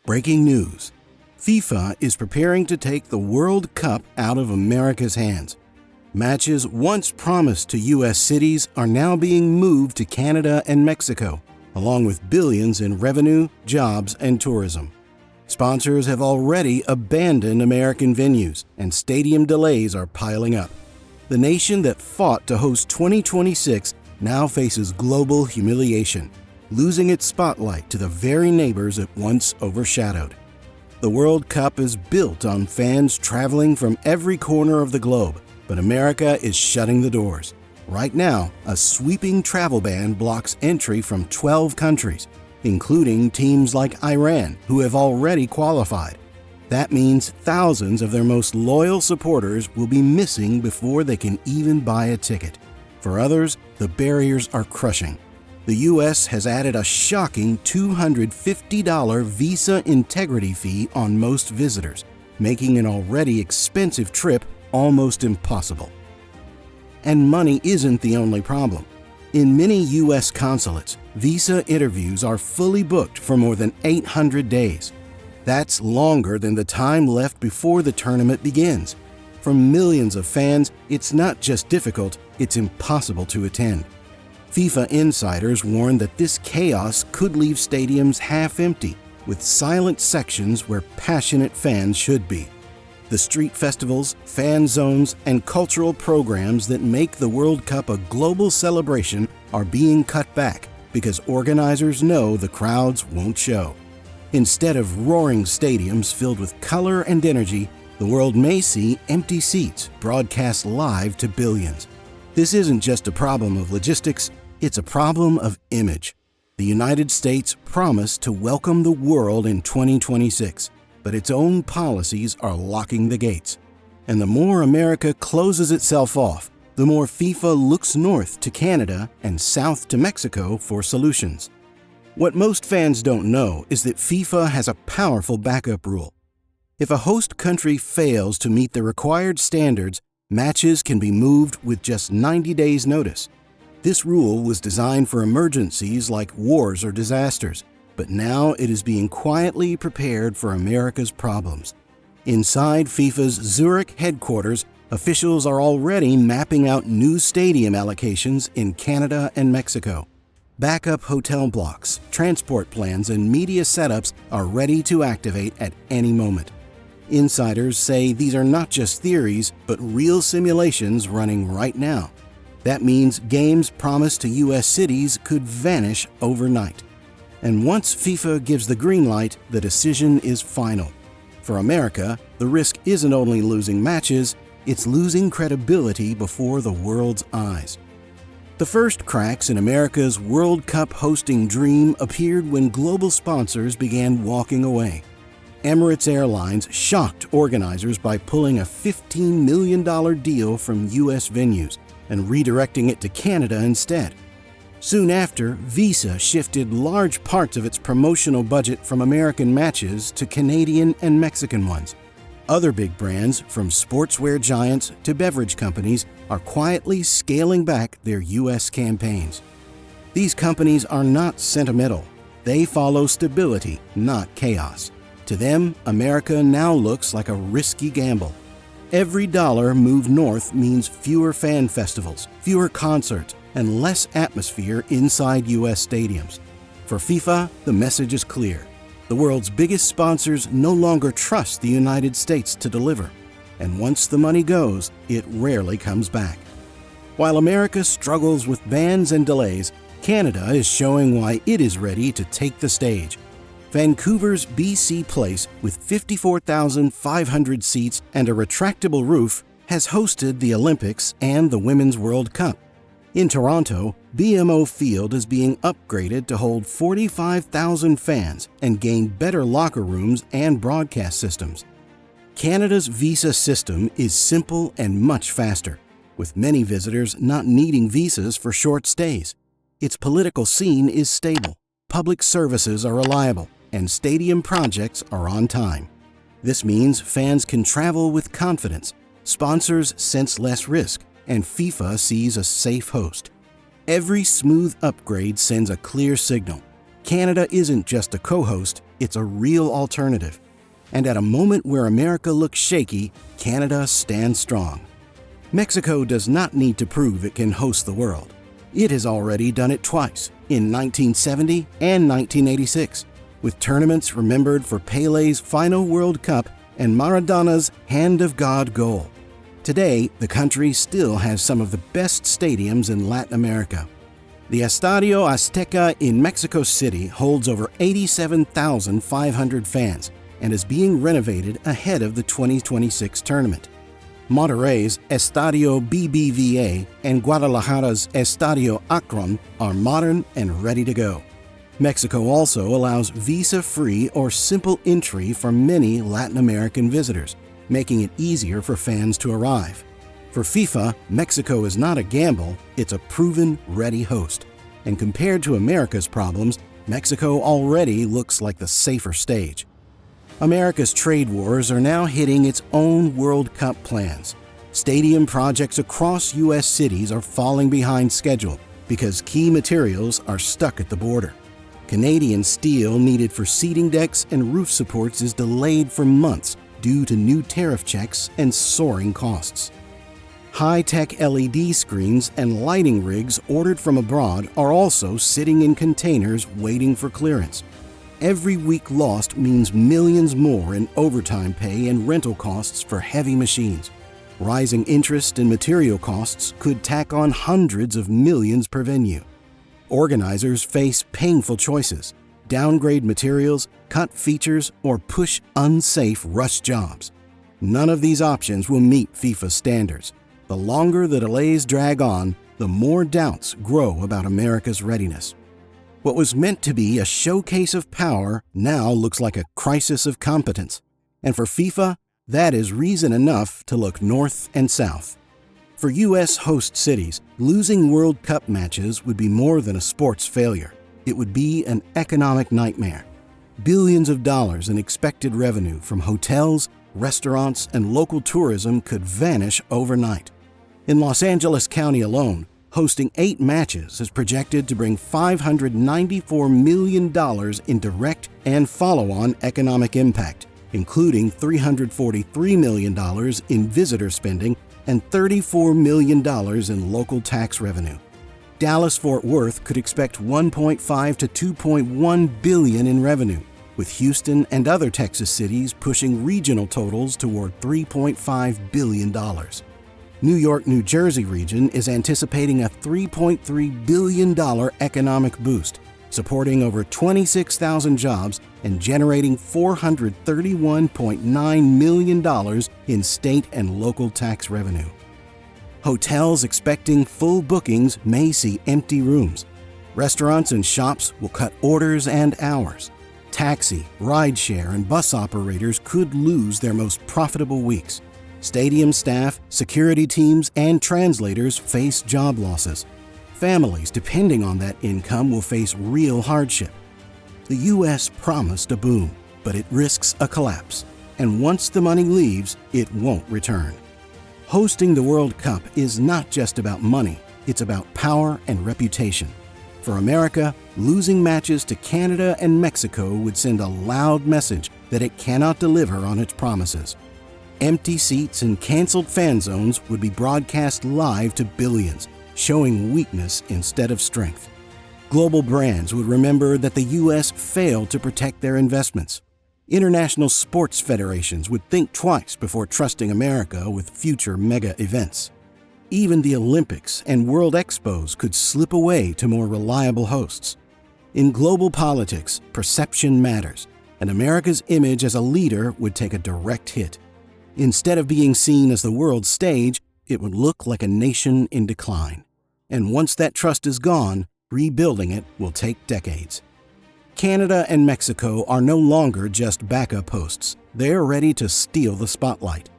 Breaking news. FIFA is preparing to take the World Cup out of America's hands. Matches once promised to U.S. cities are now being moved to Canada and Mexico, along with billions in revenue, jobs, and tourism. Sponsors have already abandoned American venues, and stadium delays are piling up. The nation that fought to host 2026 now faces global humiliation, losing its spotlight to the very neighbors it once overshadowed. The World Cup is built on fans traveling from every corner of the globe, but America is shutting the doors. Right now, a sweeping travel ban blocks entry from 12 countries, including teams like Iran, who have already qualified. That means thousands of their most loyal supporters will be missing before they can even buy a ticket. For others, the barriers are crushing. The U.S. has added a shocking $250 visa integrity fee on most visitors, making an already expensive trip almost impossible. And money isn't the only problem. In many U.S. consulates, visa interviews are fully booked for more than 800 days. That's longer than the time left before the tournament begins. For millions of fans, it's not just difficult, it's impossible to attend. FIFA insiders warn that this chaos could leave stadiums half empty, with silent sections where passionate fans should be. The street festivals, fan zones, and cultural programs that make the World Cup a global celebration are being cut back because organizers know the crowds won't show. Instead of roaring stadiums filled with color and energy, the world may see empty seats broadcast live to billions. This isn't just a problem of logistics, it's a problem of image. The United States promised to welcome the world in 2026, but its own policies are locking the gates. And the more America closes itself off, the more FIFA looks north to Canada and south to Mexico for solutions. What most fans don't know is that FIFA has a powerful backup rule. If a host country fails to meet the required standards, matches can be moved with just 90 days' notice. This rule was designed for emergencies like wars or disasters, but now it is being quietly prepared for America's problems. Inside FIFA's Zurich headquarters, officials are already mapping out new stadium allocations in Canada and Mexico. Backup hotel blocks, transport plans, and media setups are ready to activate at any moment. Insiders say these are not just theories, but real simulations running right now. That means games promised to U.S. cities could vanish overnight. And once FIFA gives the green light, the decision is final. For America, the risk isn't only losing matches, it's losing credibility before the world's eyes. The first cracks in America's World Cup hosting dream appeared when global sponsors began walking away. Emirates Airlines shocked organizers by pulling a $15 million deal from U.S. venues and redirecting it to Canada instead. Soon after, Visa shifted large parts of its promotional budget from American matches to Canadian and Mexican ones. Other big brands, from sportswear giants to beverage companies, are quietly scaling back their U.S. campaigns. These companies are not sentimental. They follow stability, not chaos. To them, America now looks like a risky gamble. Every dollar moved north means fewer fan festivals, fewer concerts, and less atmosphere inside U.S. stadiums. For FIFA, the message is clear. The world's biggest sponsors no longer trust the United States to deliver. And once the money goes, it rarely comes back. While America struggles with bans and delays, Canada is showing why it is ready to take the stage. Vancouver's BC Place, with 54,500 seats and a retractable roof, has hosted the Olympics and the Women's World Cup. In Toronto, BMO Field is being upgraded to hold 45,000 fans and gain better locker rooms and broadcast systems. Canada's visa system is simple and much faster, with many visitors not needing visas for short stays. Its political scene is stable, public services are reliable, and stadium projects are on time. This means fans can travel with confidence, sponsors sense less risk, and FIFA sees a safe host. Every smooth upgrade sends a clear signal. Canada isn't just a co-host, it's a real alternative. And at a moment where America looks shaky, Canada stands strong. Mexico does not need to prove it can host the world. It has already done it twice, in 1970 and 1986, with tournaments remembered for Pele's final World Cup and Maradona's Hand of God goal. Today, the country still has some of the best stadiums in Latin America. The Estadio Azteca in Mexico City holds over 87,500 fans and is being renovated ahead of the 2026 tournament. Monterrey's Estadio BBVA and Guadalajara's Estadio Akron are modern and ready to go. Mexico also allows visa-free or simple entry for many Latin American visitors, making it easier for fans to arrive. For FIFA, Mexico is not a gamble, it's a proven, ready host. And compared to America's problems, Mexico already looks like the safer stage. America's trade wars are now hitting its own World Cup plans. Stadium projects across U.S. cities are falling behind schedule because key materials are stuck at the border. Canadian steel needed for seating decks and roof supports is delayed for months due to new tariff checks and soaring costs. High-tech LED screens and lighting rigs ordered from abroad are also sitting in containers waiting for clearance. Every week lost means millions more in overtime pay and rental costs for heavy machines. Rising interest and material costs could tack on hundreds of millions per venue. Organizers face painful choices: downgrade materials, cut features, or push unsafe rush jobs. None of these options will meet FIFA standards. The longer the delays drag on, the more doubts grow about America's readiness. What was meant to be a showcase of power now looks like a crisis of competence. And for FIFA, that is reason enough to look north and south. For U.S. host cities, losing World Cup matches would be more than a sports failure. It would be an economic nightmare. Billions of dollars in expected revenue from hotels, restaurants, and local tourism could vanish overnight. In Los Angeles County alone, hosting 8 matches is projected to bring $594 million in direct and follow-on economic impact, including $343 million in visitor spending and $34 million in local tax revenue. Dallas-Fort Worth could expect $1.5 to $2.1 billion in revenue, with Houston and other Texas cities pushing regional totals toward $3.5 billion. New York-New Jersey region is anticipating a $3.3 billion economic boost, supporting over 26,000 jobs and generating $431.9 million in state and local tax revenue. Hotels expecting full bookings may see empty rooms. Restaurants and shops will cut orders and hours. Taxi, rideshare, and bus operators could lose their most profitable weeks. Stadium staff, security teams, and translators face job losses. Families depending on that income will face real hardship. The U.S. promised a boom, but it risks a collapse. And once the money leaves, it won't return. Hosting the World Cup is not just about money, it's about power and reputation. For America, losing matches to Canada and Mexico would send a loud message that it cannot deliver on its promises. Empty seats and canceled fan zones would be broadcast live to billions, showing weakness instead of strength. Global brands would remember that the U.S. failed to protect their investments. International sports federations would think twice before trusting America with future mega events. Even the Olympics and World Expos could slip away to more reliable hosts. In global politics, perception matters, and America's image as a leader would take a direct hit. Instead of being seen as the world stage, it would look like a nation in decline. And once that trust is gone, rebuilding it will take decades. Canada and Mexico are no longer just backup hosts. They're ready to steal the spotlight.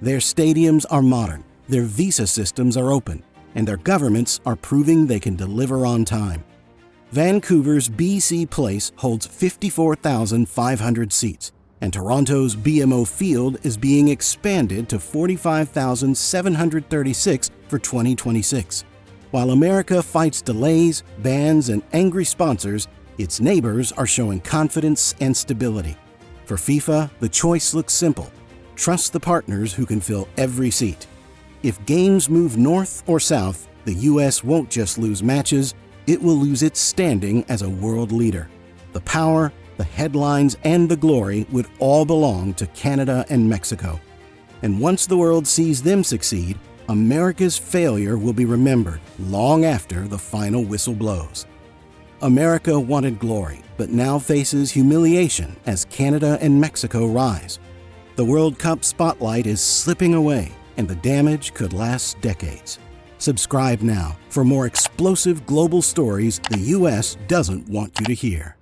Their stadiums are modern, their visa systems are open, and their governments are proving they can deliver on time. Vancouver's BC Place holds 54,500 seats, and Toronto's BMO Field is being expanded to 45,736 for 2026. While America fights delays, bans, and angry sponsors, Its neighbors are showing confidence and stability. For FIFA, the choice looks simple. Trust the partners who can fill every seat. If games move north or south, the US won't just lose matches, it will lose its standing as a world leader. The power, the headlines, and the glory would all belong to Canada and Mexico. And once the world sees them succeed, America's failure will be remembered long after the final whistle blows. America wanted glory, but now faces humiliation as Canada and Mexico rise. The World Cup spotlight is slipping away, and the damage could last decades. Subscribe now for more explosive global stories the US doesn't want you to hear.